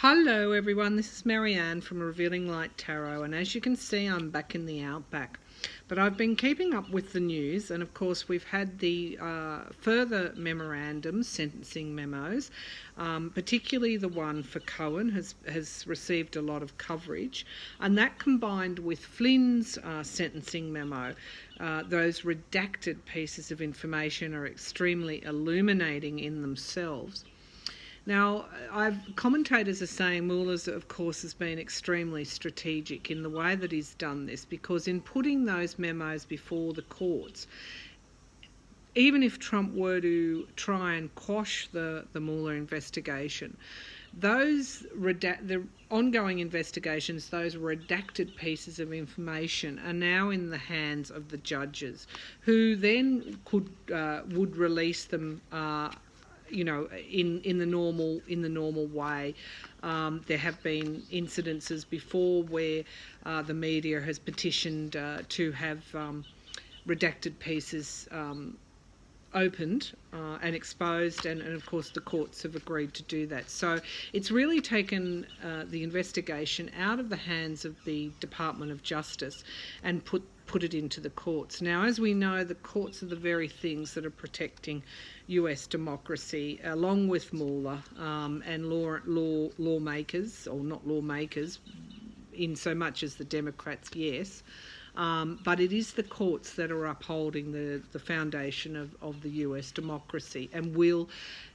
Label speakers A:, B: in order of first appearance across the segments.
A: Hello everyone, this is Marianne from Revealing Light Tarot, and as you can see I'm back in the outback. But I've been keeping up with the news, and of course we've had the further memorandums, sentencing memos, particularly the one for Cohen has received a lot of coverage, and that combined with Flynn's sentencing memo, those redacted pieces of information are extremely illuminating in themselves. Now, commentators are saying Mueller's, of course, has been extremely strategic in the way that he's done this, because in putting those memos before the courts, even if Trump were to try and quash the Mueller investigation, the ongoing investigations, those redacted pieces of information are now in the hands of the judges, who then would release them in the normal way. There have been incidences before where the media has petitioned to have redacted pieces opened and exposed, and of course the courts have agreed to do that. So it's really taken the investigation out of the hands of the Department of Justice and put it into the courts. Now, as we know, the courts are the very things that are protecting US democracy, along with Mueller and lawmakers, or not lawmakers in so much as the Democrats, yes. But it is the courts that are upholding the foundation of the US democracy, and will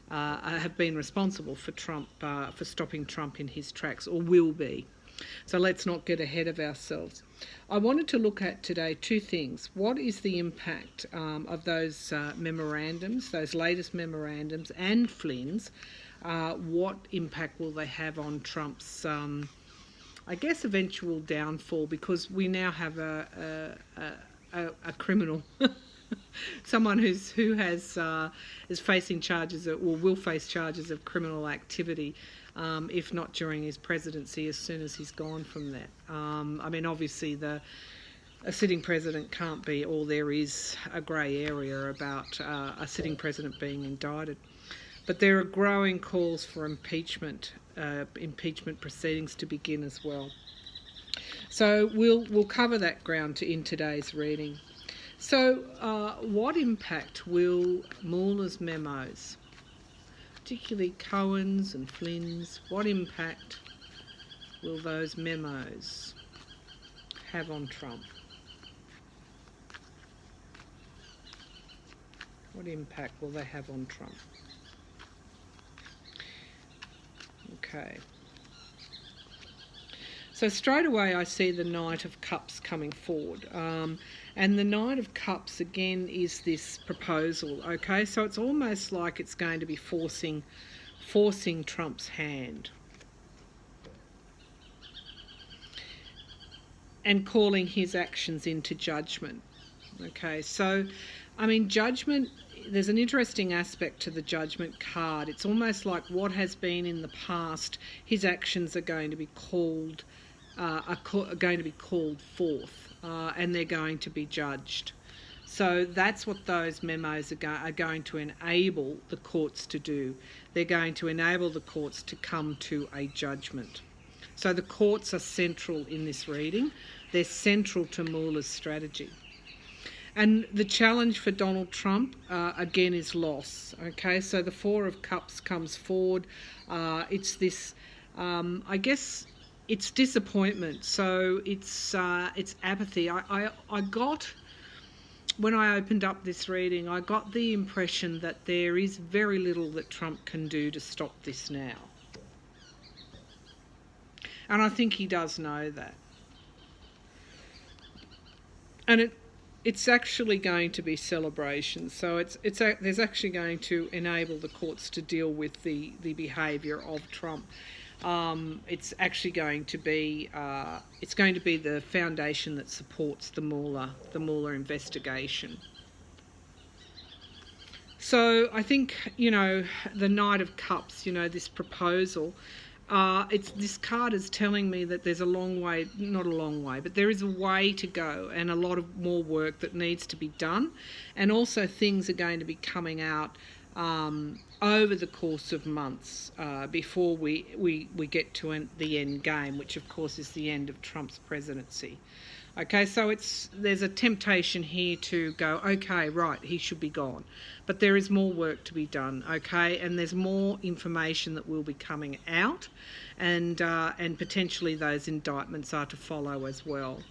A: have been responsible for Trump, for stopping Trump in his tracks, or will be. So let's not get ahead of ourselves. I wanted to look at today two things. What is the impact of those memorandums, those latest memorandums, and Flynn's? What impact will they have on Trump's I guess eventual downfall, because we now have a criminal, someone who is facing charges, or will face charges of criminal activity, if not during his presidency, as soon as he's gone from that. I mean, obviously a sitting president can't be, or there is a grey area about a sitting president being indicted. But there are growing calls for impeachment proceedings to begin as well. So we'll cover that ground in today's reading. So what impact will Mueller's memos, particularly Cohen's and Flynn's, what impact will those memos have on Trump? What impact will they have on Trump? Okay. So straight away I see the Knight of Cups coming forward. And the Knight of Cups again is this proposal, okay? So it's almost like it's going to be forcing Trump's hand. And calling his actions into judgment. Okay, so, I mean, judgment, there's an interesting aspect to the judgment card. It's almost like what has been in the past, his actions are going to be called, forth, and they're going to be judged. So that's what those memos are going to enable the courts to do. They're going to enable the courts to come to a judgment. So the courts are central in this reading. They're central to Mueller's strategy. And the challenge for Donald Trump, again, is loss. Okay, so the Four of Cups comes forward. It's this, I guess, it's disappointment. So it's apathy. I got, when I opened up this reading, I got the impression that there is very little that Trump can do to stop this now. And I think he does know that. And it's actually going to be celebration. So there's actually going to enable the courts to deal with the behaviour of Trump. It's actually going to be the foundation that supports the Mueller investigation. So I think, the Knight of Cups, this proposal, this card is telling me that there's a long way, not a long way, but there is a way to go, and a lot of more work that needs to be done, and also things are going to be coming out over the course of months before we get to the end game, which of course is the end of Trump's presidency. Okay, so there's a temptation here to go, okay, right, he should be gone. But there is more work to be done, okay, and there's more information that will be coming out, and potentially those indictments are to follow as well.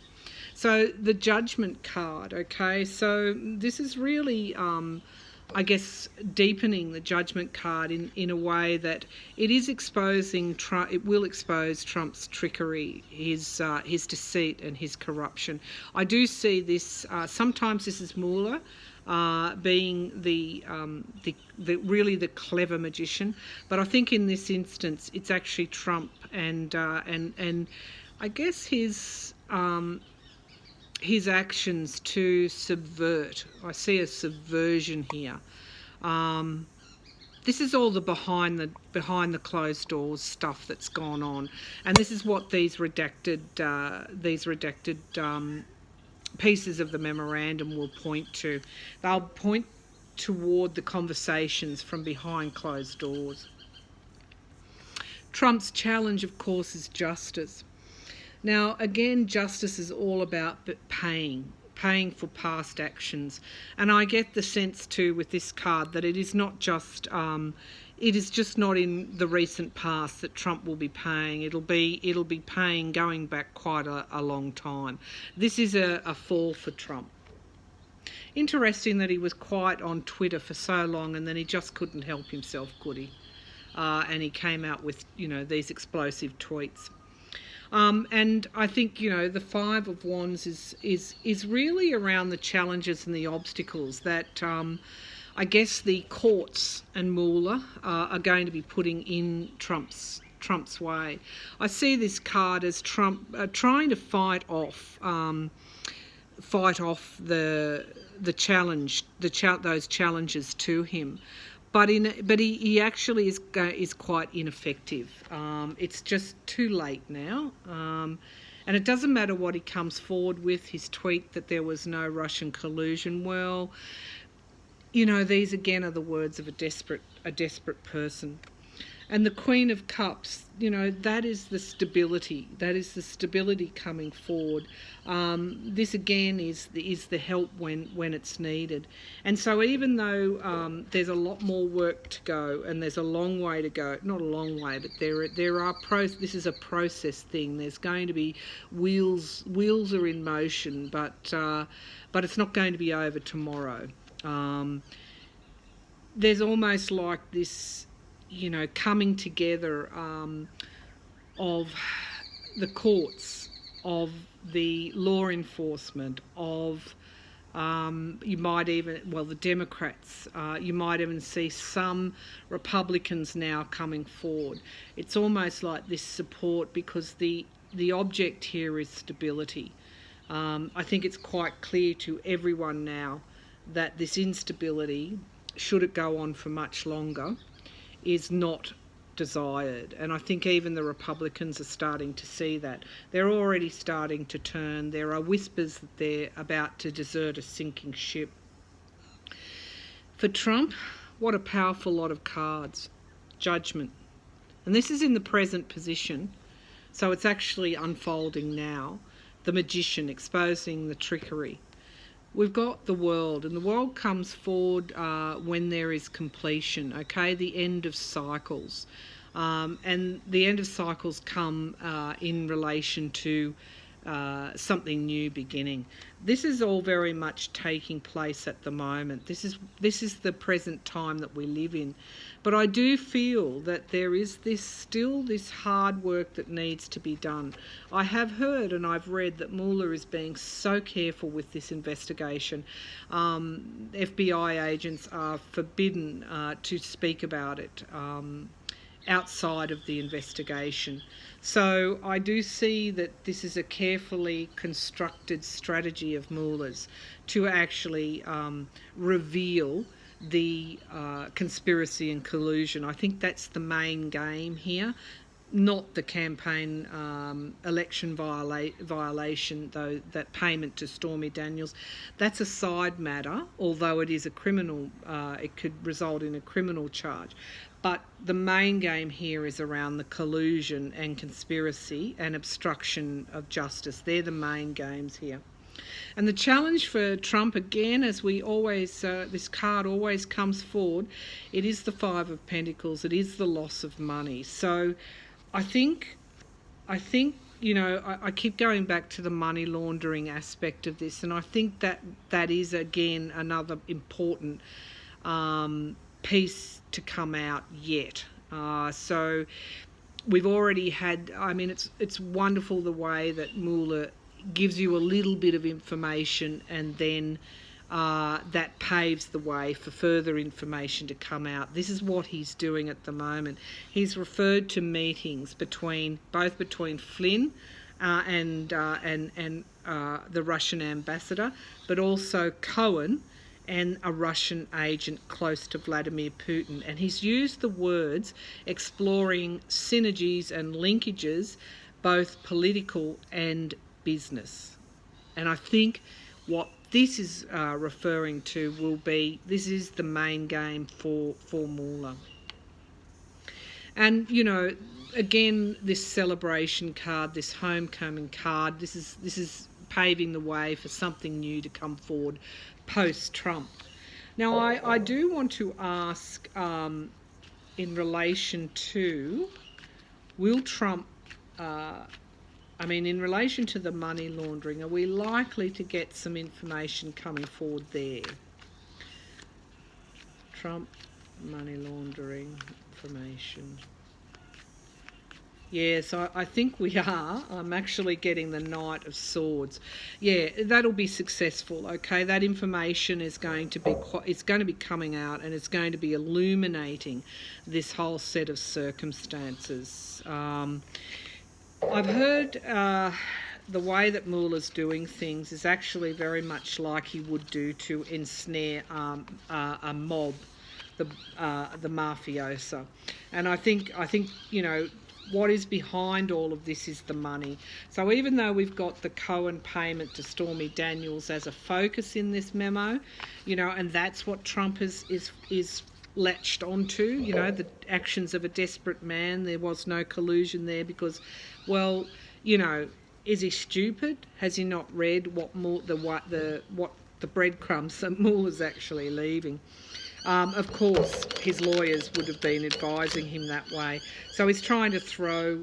A: So the judgment card, okay, so this is really, I guess, deepening the judgment card in a way that it is exposing Trump. It will expose Trump's trickery, his deceit, and his corruption. I do see this. Sometimes this is Mueller being the really the clever magician, but I think in this instance it's actually Trump and I guess his actions to subvert. I see a subversion here. This is all the behind the closed doors stuff that's gone on, and this is what these redacted pieces of the memorandum will point to. They'll point toward the conversations from behind closed doors. Trump's challenge, of course, is justice. Now, again, justice is all about paying for past actions. And I get the sense too with this card that it is not just, it is just not in the recent past that Trump will be paying. It'll be paying going back quite a long time. This is a fall for Trump. Interesting that he was quiet on Twitter for so long and then he just couldn't help himself, could he? And he came out with, these explosive tweets. And I think, the Five of Wands is really around the challenges and the obstacles that I guess the courts and Mueller are going to be putting in Trump's way. I see this card as Trump trying to fight off the challenge, those challenges to him. But he actually is quite ineffective. It's just too late now. And it doesn't matter what he comes forward with, his tweet that there was no Russian collusion. Well, these again are the words of a desperate person. And the Queen of Cups, that is the stability. That is the stability coming forward. This again is the help when it's needed. And so even though there's a lot more work to go and there's a long way to go, not a long way, but there are this is a process thing. There's going to be wheels are in motion, but it's not going to be over tomorrow. There's almost like this, coming together of the courts, of the law enforcement, of the Democrats. You might even see some Republicans now coming forward. It's almost like this support because the object here is stability. I think it's quite clear to everyone now that this instability, should it go on for much longer, is not desired. And I think even the Republicans are starting to see that. They're already starting to turn. There are whispers that they're about to desert a sinking ship. For Trump, what a powerful lot of cards. Judgment. And this is in the present position, so it's actually unfolding now. The magician exposing the trickery. We've got the world, and the world comes forward when there is completion, okay, the end of cycles. And the end of cycles come in relation to something new beginning. This is all very much taking place at the moment. This is the present time that we live in. But I do feel that there is still this hard work that needs to be done. I have heard and I've read that Mueller is being so careful with this investigation. FBI agents are forbidden to speak about it outside of the investigation. So I do see that this is a carefully constructed strategy of Mueller's to actually reveal the conspiracy and collusion. I think that's the main game here. not the campaign election violation, though, that payment to Stormy Daniels. That's a side matter, although it is a criminal, it could result in a criminal charge. But the main game here is around the collusion and conspiracy and obstruction of justice. They're the main games here. And the challenge for Trump, again, as we always, this card always comes forward, it is the Five of Pentacles, it is the loss of money. So I think, you know, I keep going back to the money laundering aspect of this, and I think that is, again, another important piece to come out yet. So we've already had, I mean, it's wonderful the way that Mueller gives you a little bit of information, and then that paves the way for further information to come out. This is what he's doing at the moment. He's referred to meetings between Flynn and the Russian ambassador, but also Cohen and a Russian agent close to Vladimir Putin. And he's used the words exploring synergies and linkages, both political and business. And I think what this is referring to will be, this is the main game for Mueller. And, you know, again, this celebration card, this homecoming card, this is paving the way for something new to come forward post-Trump. Now, I do want to ask, in relation to, will Trump, in relation to the money laundering, are we likely to get some information coming forward there? Trump, money laundering information. Yes, I think we are. I'm actually getting the Knight of Swords. Yeah, that'll be successful. Okay, that information is going to be coming out, and it's going to be illuminating this whole set of circumstances. I've heard the way that Mueller's doing things is actually very much like he would do to ensnare a mob, the mafiosa, and I think you know, what is behind all of this is the money. So even though we've got the Cohen payment to Stormy Daniels as a focus in this memo, you know, and that's what Trump is latched onto, you know, the actions of a desperate man. There was no collusion there because, well, you know, is he stupid? Has he not read what the breadcrumbs that Mueller's actually leaving? Of course, his lawyers would have been advising him that way. So he's trying to throw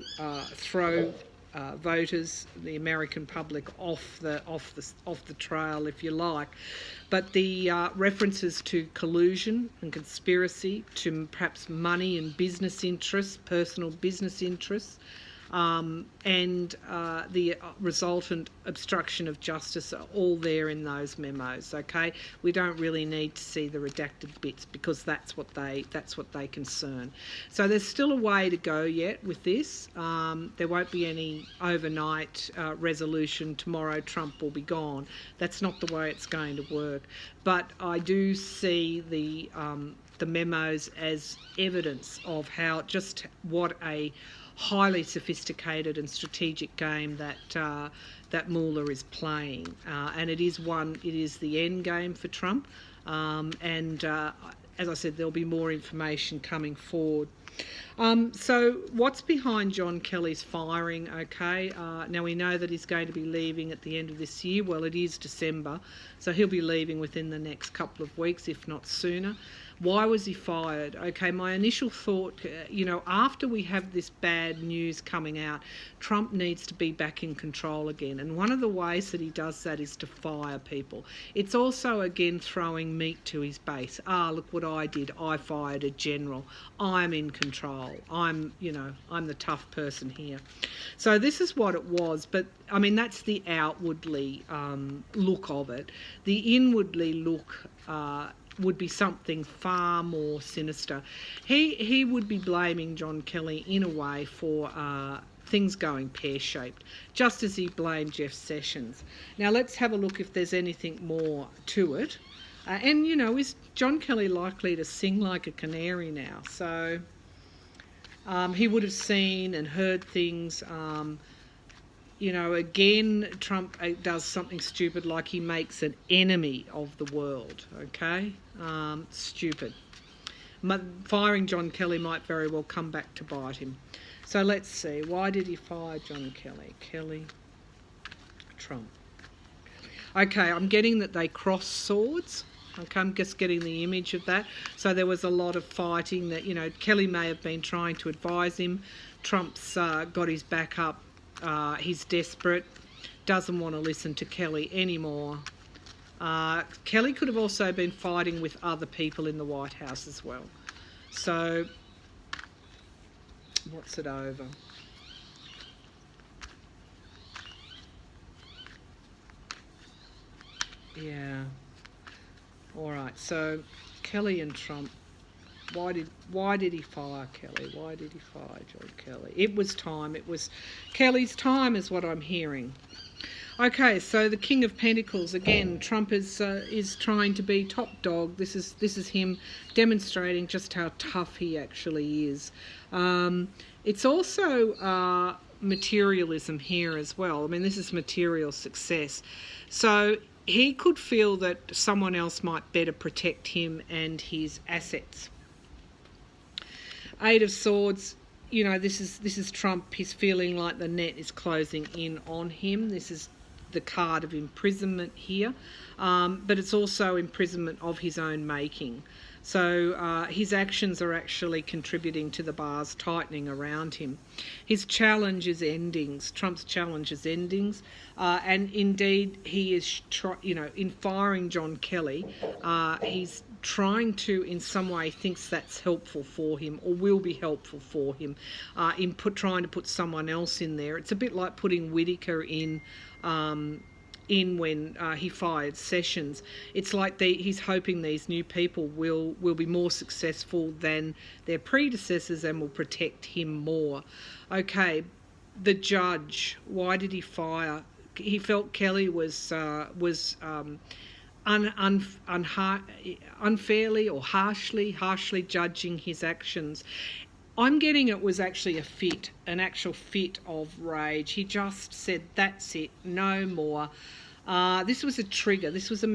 A: voters, the American public, off the trail, if you like. But the references to collusion and conspiracy, to perhaps money and business interests, personal business interests, and the resultant obstruction of justice are all there in those memos. Okay, we don't really need to see the redacted bits because that's what they concern. So there's still a way to go yet with this. There won't be any overnight resolution. Tomorrow Trump will be gone. That's not the way it's going to work. But I do see the memos as evidence of what a highly sophisticated and strategic game that Mueller is playing, and it is the end game for Trump. As I said, there'll be more information coming forward. So what's behind John Kelly's firing? Okay, now we know that he's going to be leaving at the end of this year. Well, it is December, so he'll be leaving within the next couple of weeks, if not sooner. Why was he fired? Okay, my initial thought, you know, after we have this bad news coming out, Trump needs to be back in control again. And one of the ways that he does that is to fire people. It's also, again, throwing meat to his base. Look what I did. I fired a general. I'm in control. I'm the tough person here. So this is what it was. But, I mean, that's the outwardly look of it. The inwardly look would be something far more sinister. He would be blaming John Kelly in a way for things going pear-shaped, just as he blamed Jeff Sessions. Now let's have a look if there's anything more to it. And, you know, is John Kelly likely to sing like a canary now? So He would have seen and heard things. Again, Trump does something stupid, like he makes an enemy of the world, okay? Stupid. Firing John Kelly might very well come back to bite him. So let's see. Why did he fire John Kelly? Trump. Okay, I'm getting that they cross swords. Okay, I'm just getting the image of that. So there was a lot of fighting that, Kelly may have been trying to advise him. Trump's got his back up. He's desperate, doesn't want to listen to Kelly anymore. Kelly could have also been fighting with other people in the White House as well. So, what's it over? Yeah. All right. So, Kelly and Trump. Why did he fire Kelly? Why did he fire John Kelly? It was time. It was Kelly's time, is what I'm hearing. Okay, so the King of Pentacles again. Trump is trying to be top dog. This is him demonstrating just how tough he actually is. It's also materialism here as well. I mean, this is material success. So he could feel that someone else might better protect him and his assets. Eight of Swords, this is Trump. He's feeling like the net is closing in on him. This is the card of imprisonment here, but it's also imprisonment of his own making. So his actions are actually contributing to the bars tightening around him. His challenge is endings. Trump's challenge is endings. And indeed, he is, in firing John Kelly, he's trying to, in some way, thinks that's helpful for him or will be helpful for him trying to put someone else in there. It's a bit like putting Whitaker in when he fired Sessions. It's like he's hoping these new people will be more successful than their predecessors and will protect him more. Okay, the judge. Why did he fire? He felt Kelly was unfairly or harshly judging his actions. I'm getting it was actually an actual fit of rage. He just said, "That's it, no more." This was a trigger. This is a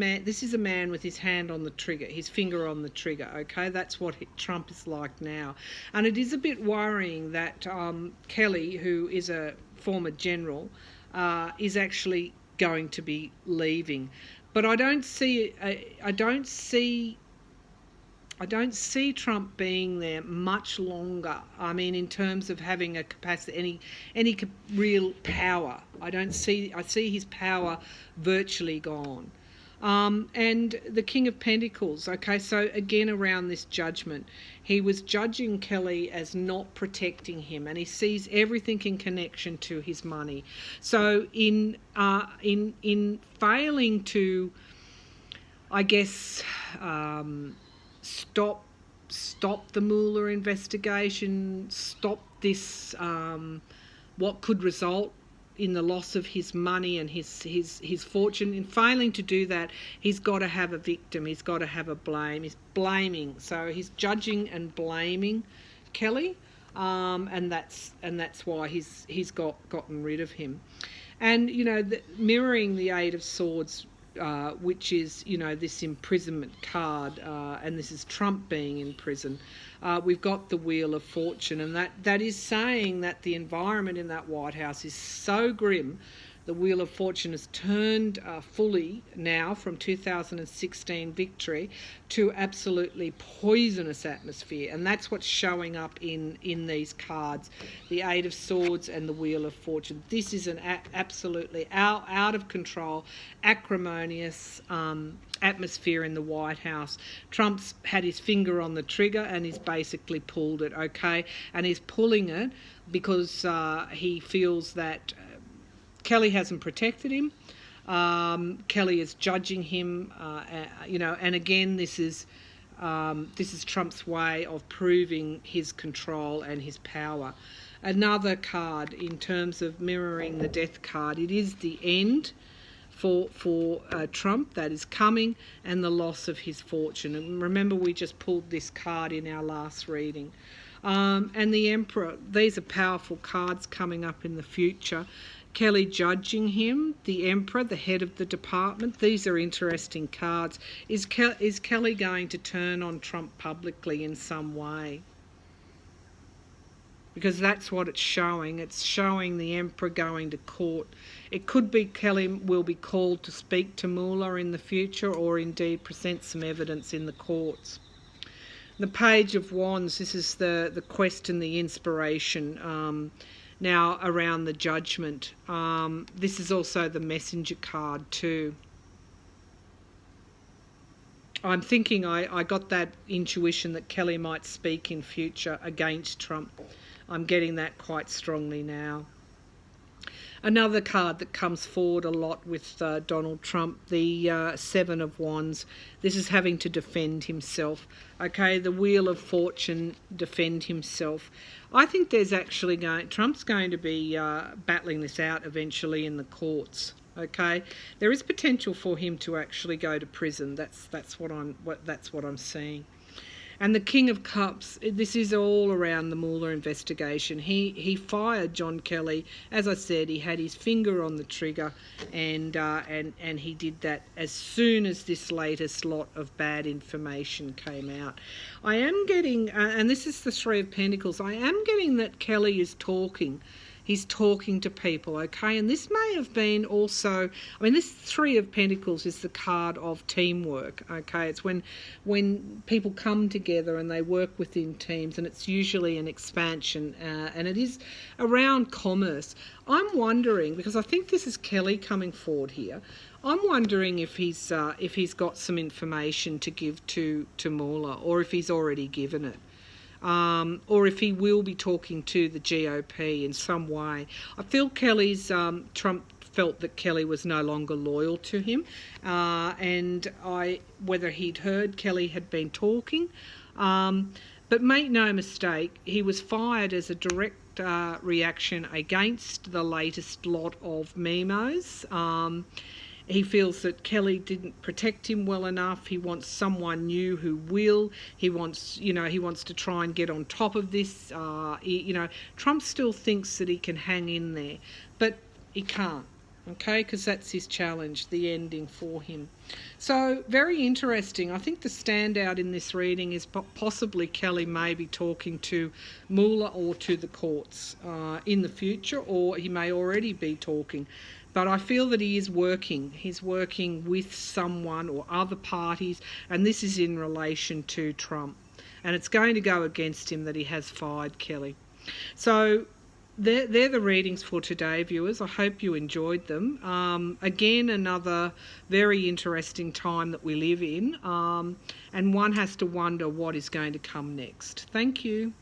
A: man with his hand on the trigger, his finger on the trigger. Okay, that's what Trump is like now, and it is a bit worrying that Kelly, who is a former general, is actually going to be leaving. But I don't see Trump being there much longer. I mean, in terms of having a capacity, any real power. I see his power virtually gone. And the King of Pentacles. Okay, so again around this judgment, he was judging Kelly as not protecting him, and he sees everything in connection to his money. So in failing to, I guess, stop the Mueller investigation, stop this, what could result in the loss of his money and his fortune. In failing to do that, he's got to have a victim. He's got to have a blame. He's blaming. So he's judging and blaming Kelly, and that's why he's gotten rid of him. And mirroring the Eight of Swords, which is, this imprisonment card, and this is Trump being in prison. We've got the Wheel of Fortune, and that is saying that the environment in that White House is so grim. The Wheel of Fortune has turned fully now from 2016 victory to absolutely poisonous atmosphere, and that's what's showing up in these cards, the Eight of Swords and the Wheel of Fortune. This is an absolutely out of control, acrimonious atmosphere in the White House. Trump's had his finger on the trigger and he's basically pulled it, okay? And he's pulling it because he feels that Kelly hasn't protected him. Kelly is judging him, and again, this is Trump's way of proving his control and his power. Another card in terms of mirroring the Death card, it is the end for Trump that is coming, and the loss of his fortune. And remember, we just pulled this card in our last reading. And the Emperor, these are powerful cards coming up in the future. Kelly judging him, the Emperor, the head of the department. These are interesting cards. Is Kelly going to turn on Trump publicly in some way? Because that's what it's showing. It's showing the Emperor going to court. It could be Kelly will be called to speak to Mueller in the future, or indeed present some evidence in the courts. The Page of Wands, this is the quest and the inspiration now around the judgment. This is also the messenger card too. I'm thinking I got that intuition that Kelly might speak in future against Trump. I'm getting that quite strongly now. Another card that comes forward a lot with Donald Trump, the Seven of Wands. This is having to defend himself. Okay, the Wheel of Fortune, defend himself. I think there's actually Trump's going to be battling this out eventually in the courts. Okay, there is potential for him to actually go to prison. That's what I'm seeing. And the King of Cups, this is all around the Mueller investigation. He fired John Kelly. As I said, he had his finger on the trigger, and he did that as soon as this latest lot of bad information came out. I am getting, and this is the Three of Pentacles, I am getting that Kelly is talking. He's talking to people, okay? And this may have been also, I mean, this Three of Pentacles is the card of teamwork, okay? It's when people come together and they work within teams, and it's usually an expansion, and it is around commerce. I'm wondering, because I think this is Kelly coming forward here, I'm wondering if he's got some information to give to Mueller, or if he's already given it. Or if he will be talking to the GOP in some way. I feel Trump felt that Kelly was no longer loyal to him, and whether he'd heard Kelly had been talking, but make no mistake, he was fired as a direct reaction against the latest lot of memos. He feels that Kelly didn't protect him well enough. He wants someone new who will. He wants to try and get on top of this. Trump still thinks that he can hang in there, but he can't, okay, because that's his challenge, the ending for him. So, very interesting. I think the standout in this reading is possibly Kelly may be talking to Mueller or to the courts in the future, or he may already be talking. But I feel that he is working. He's working with someone or other parties, and this is in relation to Trump. And it's going to go against him that he has fired Kelly. So they're the readings for today, viewers. I hope you enjoyed them. Again, another very interesting time that we live in, and one has to wonder what is going to come next. Thank you.